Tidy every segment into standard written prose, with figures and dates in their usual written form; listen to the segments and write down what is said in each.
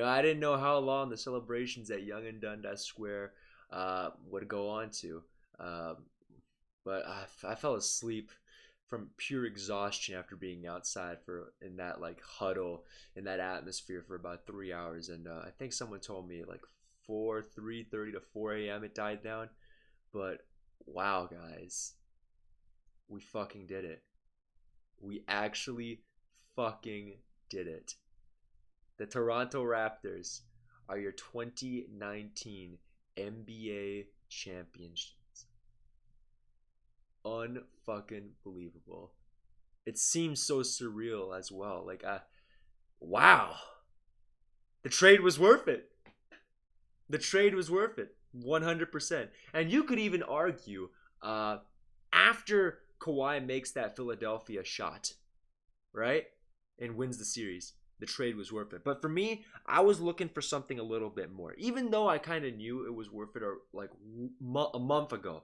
I didn't know how long the celebrations at Young and Dundas Square would go on to. Um, but I fell asleep from pure exhaustion after being outside for in that like huddle in that atmosphere for about 3 hours, and I think someone told me like 3:30 to 4 a.m. it died down. But wow, guys, we fucking did it. We actually fucking did it. The Toronto Raptors are your 2019 NBA champions. Unfucking believable. It seems so surreal as well. Like, wow, the trade was worth it. The trade was worth it, 100%. And you could even argue, after Kawhi makes that Philadelphia shot, right, and wins the series, the trade was worth it. But for me, I was looking for something a little bit more, even though I kind of knew it was worth it, or like a month ago.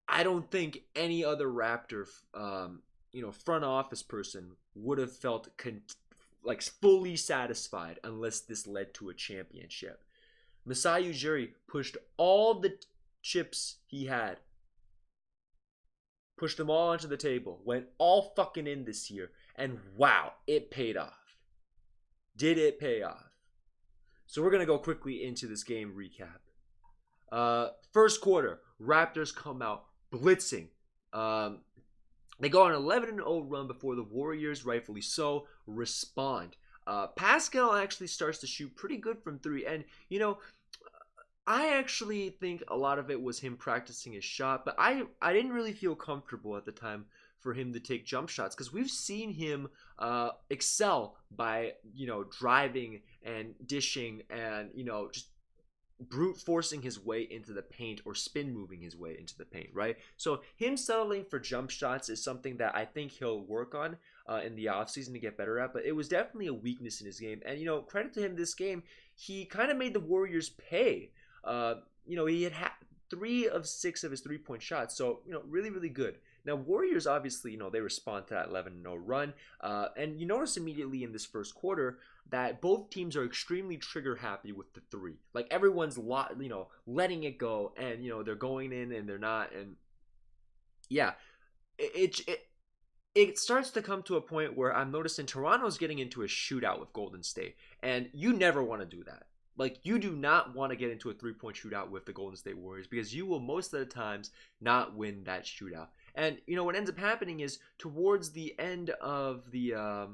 I don't think any other Raptor, front office person would have felt like fully satisfied unless this led to a championship. Masai Ujiri pushed all the chips he had, pushed them all onto the table, went all fucking in this year, and wow, it paid off. Did it pay off? So we're gonna go quickly into this game recap. First quarter, Raptors come out blitzing. They go on an 11-0 run before the Warriors, rightfully so, respond. Pascal actually starts to shoot pretty good from three, and I actually think a lot of it was him practicing his shot, but I didn't really feel comfortable at the time for him to take jump shots because we've seen him excel by driving and dishing and just brute forcing his way into the paint or spin moving his way into the paint, right? So him settling for jump shots is something that I think he'll work on in the offseason to get better at, but it was definitely a weakness in his game. And credit to him, this game he kind of made the Warriors pay. He had 3 of 6 of his 3-point shots, so really really good. Now Warriors obviously they respond to that 11-0 run, and you notice immediately in this first quarter that both teams are extremely trigger happy with the three. Like everyone's letting it go, and they're going in and they're not, and yeah, it starts to come to a point where I'm noticing Toronto's getting into a shootout with Golden State, and you never want to do that. Like, you do not want to get into a 3-point shootout with the Golden State Warriors because you will most of the times not win that shootout. And what ends up happening is towards the end of the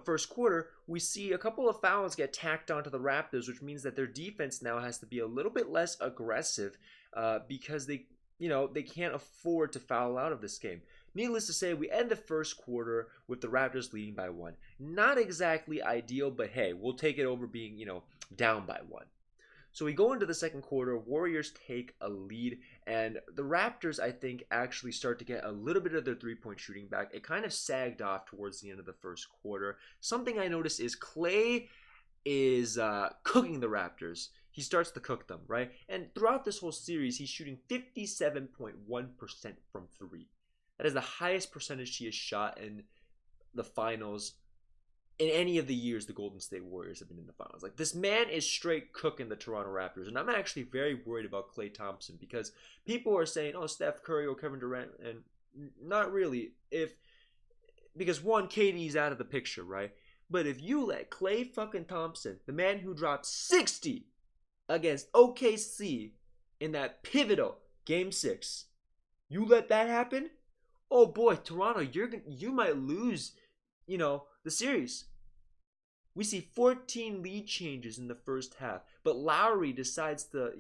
first quarter, we see a couple of fouls get tacked onto the Raptors, which means that their defense now has to be a little bit less aggressive because they can't afford to foul out of this game. Needless to say, we end the first quarter with the Raptors leading by 1. Not exactly ideal, but hey, we'll take it over being, down by 1. So we go into the second quarter, Warriors take a lead, and the Raptors, I think, actually start to get a little bit of their 3-point shooting back. It kind of sagged off towards the end of the first quarter. Something I noticed is Klay is cooking the Raptors. He starts to cook them, right? And throughout this whole series, he's shooting 57.1% from 3. That is the highest percentage he has shot in the finals in any of the years the Golden State Warriors have been in the finals. Like, this man is straight cooking the Toronto Raptors, and I'm actually very worried about Klay Thompson because people are saying, "Oh, Steph Curry or Kevin Durant," and not really. Because one, KD's out of the picture, right? But if you let Klay fucking Thompson, the man who dropped 60 against OKC in that pivotal Game 6, you let that happen? Oh boy, Toronto, you might lose, the series. We see 14 lead changes in the first half, but Lowry decides to,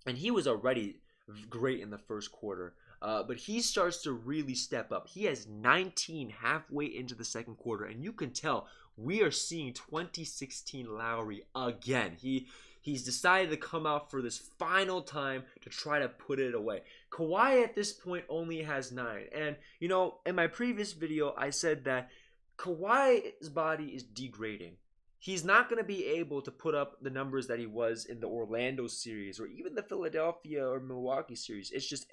and he was already great in the first quarter, but he starts to really step up. He has 19 halfway into the second quarter, and you can tell we are seeing 2016 Lowry again. He's decided to come out for this final time to try to put it away. Kawhi at this point only has 9. And, in my previous video, I said that Kawhi's body is degrading. He's not going to be able to put up the numbers that he was in the Orlando series or even the Philadelphia or Milwaukee series. It's just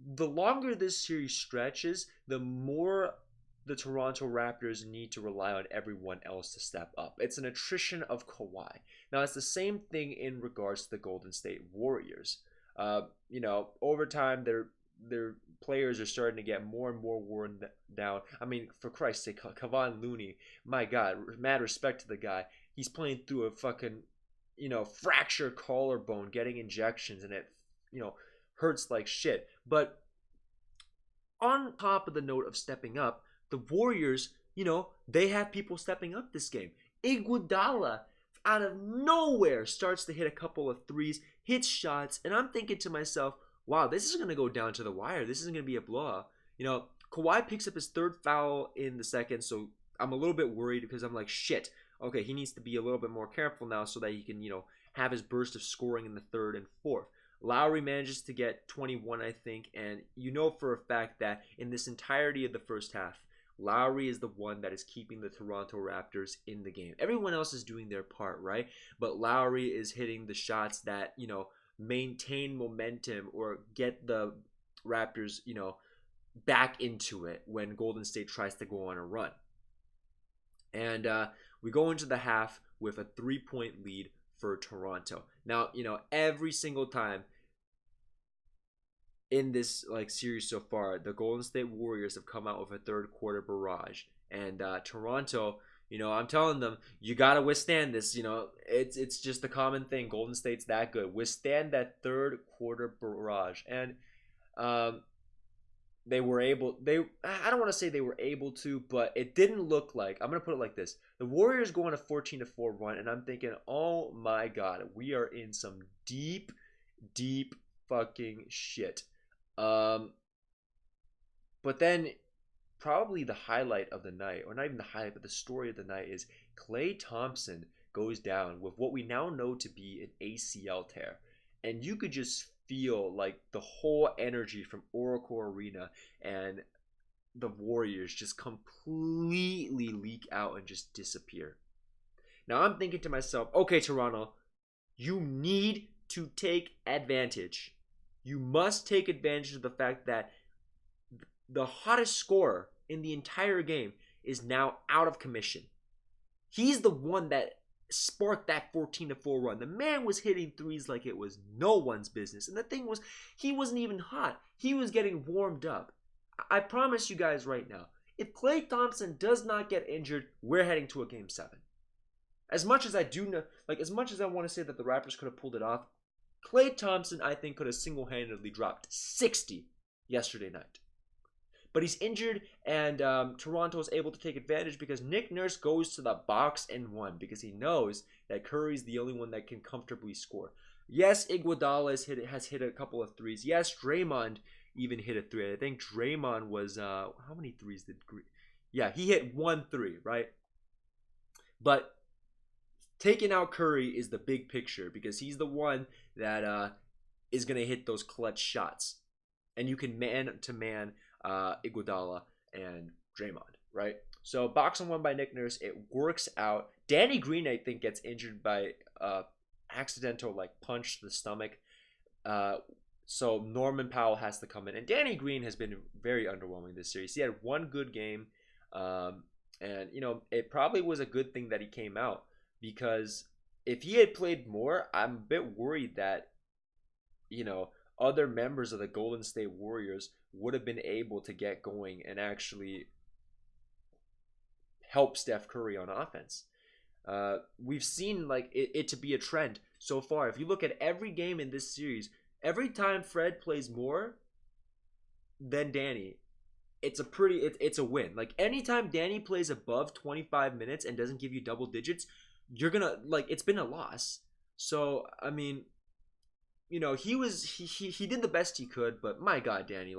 the longer this series stretches, the the Toronto Raptors need to rely on everyone else to step up. It's an attrition of Kawhi. Now, it's the same thing in regards to the Golden State Warriors. Over time, their players are starting to get more and more worn down. I mean, for Christ's sake, Kevon Looney, my God, mad respect to the guy. He's playing through a fucking, fractured collarbone, getting injections, and it, hurts like shit. But on top of the note of stepping up, the Warriors, they have people stepping up this game. Iguodala, out of nowhere, starts to hit a couple of threes, hits shots, and I'm thinking to myself, wow, this is going to go down to the wire. This isn't going to be a blowout. Kawhi picks up his third foul in the second, so I'm a little bit worried because I'm like, shit, okay, he needs to be a little bit more careful now so that he can, have his burst of scoring in the third and fourth. Lowry manages to get 21, I think, and for a fact that in this entirety of the first half, Lowry is the one that is keeping the Toronto Raptors in the game. Everyone else is doing their part, right? But Lowry is hitting the shots that, maintain momentum or get the Raptors, back into it when Golden State tries to go on a run. And we go into the half with a 3-point lead for Toronto. Now, every single time in this series so far, the Golden State Warriors have come out with a third quarter barrage, and Toronto, I'm telling them, you gotta withstand this. It's just a common thing. Golden State's that good. Withstand that third quarter barrage, and they were able. I don't want to say they were able to, but it didn't look like. I'm gonna put it like this: the Warriors go on a 14-4 run, and I'm thinking, oh my God, we are in some deep, deep fucking shit. But then probably the highlight of the night, or not even the highlight, but the story of the night is Klay Thompson goes down with what we now know to be an ACL tear. And you could just feel the whole energy from Oracle Arena and the Warriors just completely leak out and just disappear. Now I'm thinking to myself, okay, Toronto, you need to take advantage. You must take advantage of the fact that the hottest scorer in the entire game is now out of commission. He's the one that sparked that 14-4 run. The man was hitting threes like it was no one's business. And the thing was, he wasn't even hot. He was getting warmed up. I promise you guys right now, if Klay Thompson does not get injured, we're heading to a game 7. As much as I do know, as much as I want to say that the Raptors could have pulled it off, Klay Thompson, I think, could have single-handedly dropped 60 yesterday night. But he's injured, and Toronto is able to take advantage because Nick Nurse goes to the box and one because he knows that Curry's the only one that can comfortably score. Yes, Iguodala has hit a couple of threes. Yes, Draymond even hit a 3. I think Draymond was, how many threes did Yeah, he hit 1 3, right? But taking out Curry is the big picture because he's the one that is going to hit those clutch shots. And you can man-to-man Iguodala and Draymond, right? So box on one by Nick Nurse, it works out. Danny Green, I think, gets injured by accidental punch to the stomach. So Norman Powell has to come in, and Danny Green has been very underwhelming this series. He had one good game, and it probably was a good thing that he came out because if he had played more, I'm a bit worried that other members of the Golden State Warriors would have been able to get going and actually help Steph Curry on offense. We've seen it to be a trend so far. If you look at every game in this series, every time Fred plays more than Danny, it's a win. Anytime Danny plays above 25 minutes and doesn't give you double digits, you're gonna it's been a loss. So I mean, he did the best he could, but my God, Danny,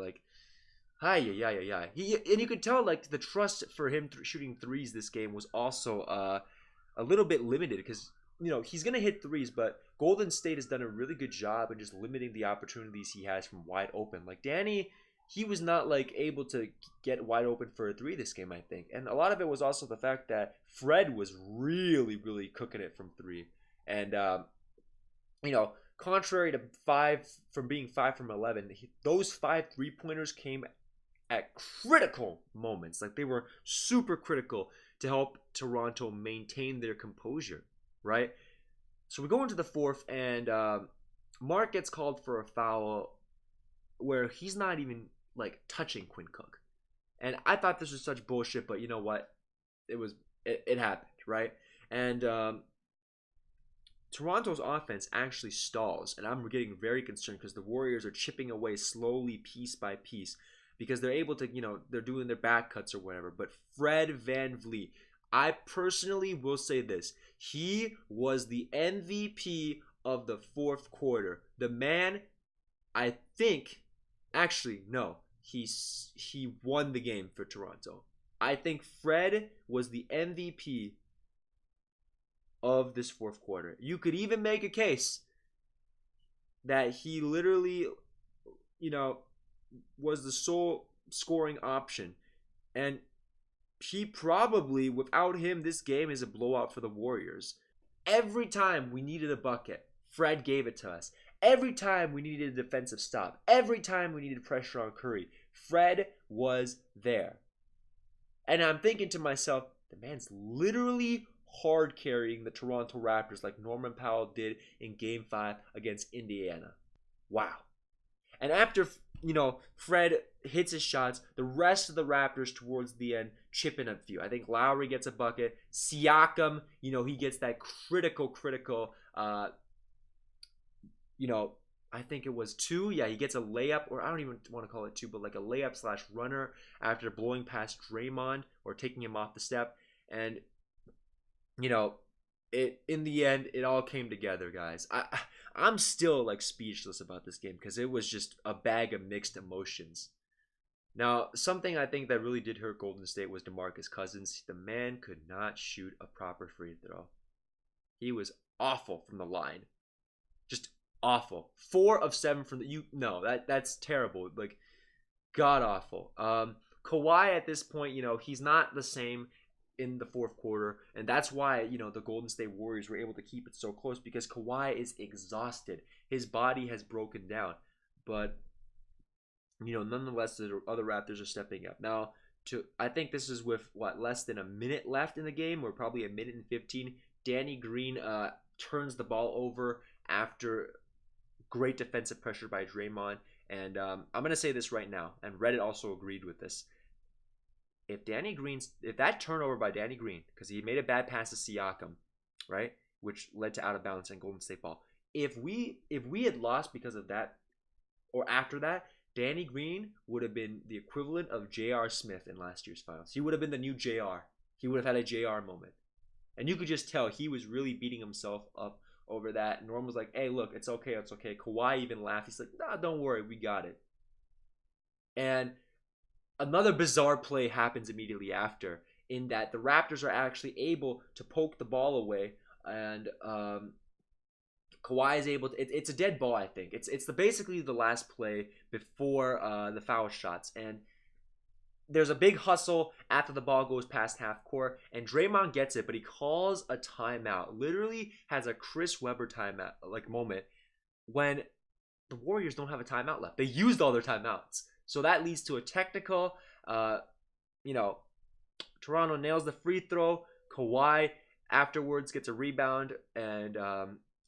yeah. And you could tell the trust for him shooting threes this game was also a little bit limited because he's gonna hit threes, but Golden State has done a really good job in just limiting the opportunities he has from wide open. Danny, he was not able to get wide open for a 3 this game, I think, and a lot of it was also the fact that Fred was really, really cooking it from 3, and contrary to being 5 from 11, those 5 3-pointers came at critical moments. Like they were super critical to help Toronto maintain their composure, right? So we go into the fourth, and Mark gets called for a foul where he's not even like touching Quinn Cook. And I thought this was such bullshit, but you know what? It happened, right? And Toronto's offense actually stalls, and I'm getting very concerned because the Warriors are chipping away slowly, piece by piece, because they're able to, they're doing their back cuts or whatever. But Fred VanVleet, I personally will say this: he was the MVP of the fourth quarter. The man, I think, actually no, he won the game for Toronto. I think Fred was the MVP of this fourth quarter. You could even make a case that he literally, was the sole scoring option. And he probably, without him, this game is a blowout for the Warriors. Every time we needed a bucket, Fred gave it to us. Every time we needed a defensive stop, every time we needed pressure on Curry, Fred was there. And I'm thinking to myself, the man's literally hard carrying the Toronto Raptors like Norman Powell did in Game 5 against Indiana. Wow. And after, Fred hits his shots, the rest of the Raptors towards the end chip in a few. I think Lowry gets a bucket. Siakam, he gets that critical, I think it was 2. Yeah, he gets a layup, or I don't even want to call it 2, but like a layup / runner after blowing past Draymond or taking him off the step. And, in the end, it all came together, guys. I'm still like speechless about this game because it was just a bag of mixed emotions. Now, something I think that really did hurt Golden State was DeMarcus Cousins. The man could not shoot a proper free throw. He was awful from the line. Just awful. 4 of 7 from that's terrible. Like, god awful. Kawhi at this point, he's not the same in the fourth quarter, and that's why the Golden State Warriors were able to keep it so close, because Kawhi is exhausted. His body has broken down, but nonetheless the other Raptors are stepping up. Now, I think this is with less than a minute left in the game, or probably a minute and 15. Danny Green turns the ball over after great defensive pressure by Draymond, and I'm gonna say this right now, and Reddit also agreed with this. If that turnover by Danny Green, because he made a bad pass to Siakam, right, which led to out of bounds and Golden State ball. If we had lost because of that, or after that, Danny Green would have been the equivalent of J.R. Smith in last year's finals. He would have been the new J.R. He would have had a J.R. moment, and you could just tell he was really beating himself up over that. Norm was like, "Hey, look, it's okay, it's okay." Kawhi even laughed. He's like, "Nah, don't worry, we got it." And another bizarre play happens immediately after, in that the Raptors are actually able to poke the ball away, and Kawhi is able to. It's a dead ball, I think. It's basically the last play before the foul shots, and there's a big hustle after the ball goes past half court, and Draymond gets it, but he calls a timeout. Literally has a Chris Webber timeout like moment when the Warriors don't have a timeout left. They used all their timeouts. So that leads to a technical. Toronto nails the free throw. Kawhi afterwards gets a rebound and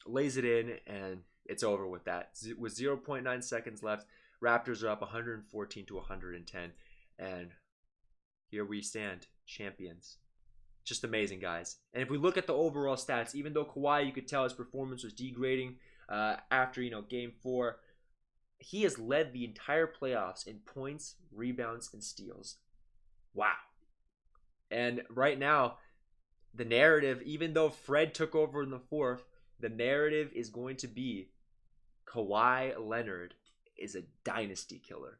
lays it in, and it's over with that. With 0.9 seconds left, Raptors are up 114 to 110, and here we stand, champions. Just amazing, guys. And if we look at the overall stats, even though Kawhi, you could tell his performance was degrading after Game 4. He has led the entire playoffs in points, rebounds, and steals. Wow. And right now, the narrative, even though Fred took over in the fourth, the narrative is going to be Kawhi Leonard is a dynasty killer.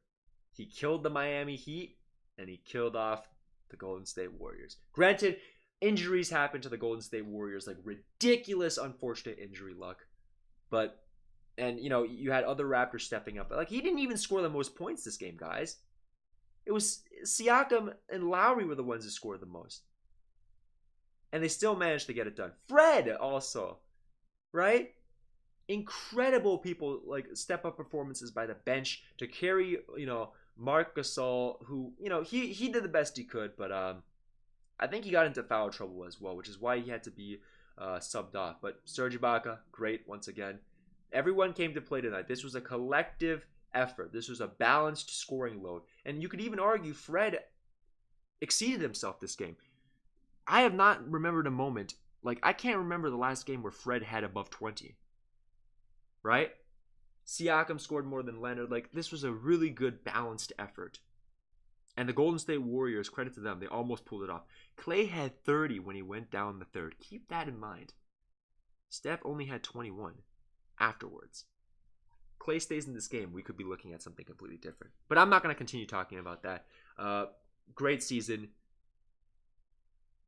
He killed the Miami Heat, and he killed off the Golden State Warriors. Granted, injuries happen to the Golden State Warriors, like ridiculous, unfortunate injury luck. And you had other Raptors stepping up. Like, he didn't even score the most points this game, guys. It was Siakam and Lowry were the ones who scored the most. And they still managed to get it done. Fred also, right? Incredible people, like, step up performances by the bench to carry, Marc Gasol, who, he did the best he could, but I think he got into foul trouble as well, which is why he had to be subbed off. But Serge Ibaka, great once again. Everyone came to play tonight. This was a collective effort. This was a balanced scoring load. And you could even argue Fred exceeded himself this game. I have not remembered a moment, like I can't remember the last game where Fred had above 20. Right? Siakam scored more than Leonard. Like, this was a really good balanced effort. And the Golden State Warriors, credit to them, they almost pulled it off. Klay had 30 when he went down the third. Keep that in mind. Steph only had 21 afterwards. Klay stays in this game, we could be looking at something completely different. But I'm not going to continue talking about that. Great season.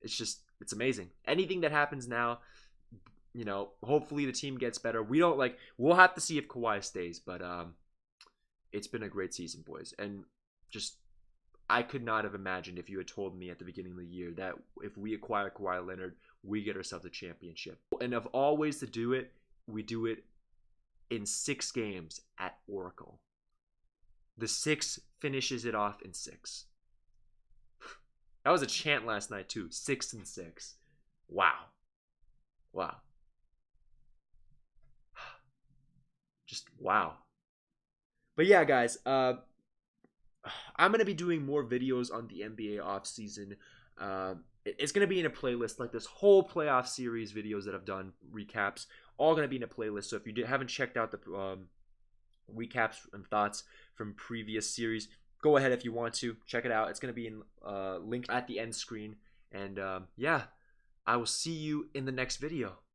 It's amazing. Anything that happens now, hopefully the team gets better. We'll have to see if Kawhi stays, but it's been a great season, boys. And just, I could not have imagined if you had told me at the beginning of the year that if we acquire Kawhi Leonard, we get ourselves a championship. And of all ways to do it, we do it in 6 games at Oracle. The 6 finishes it off in 6. That was a chant last night too. 6 and 6. Wow. Just wow. But yeah, guys, I'm going to be doing more videos on the NBA offseason. It's going to be in a playlist, like this whole playoff series videos that I've done, recaps, all going to be in a playlist. So if you haven't checked out the recaps and thoughts from previous series, go ahead if you want to. Check it out. It's going to be in linked at the end screen. And yeah, I will see you in the next video.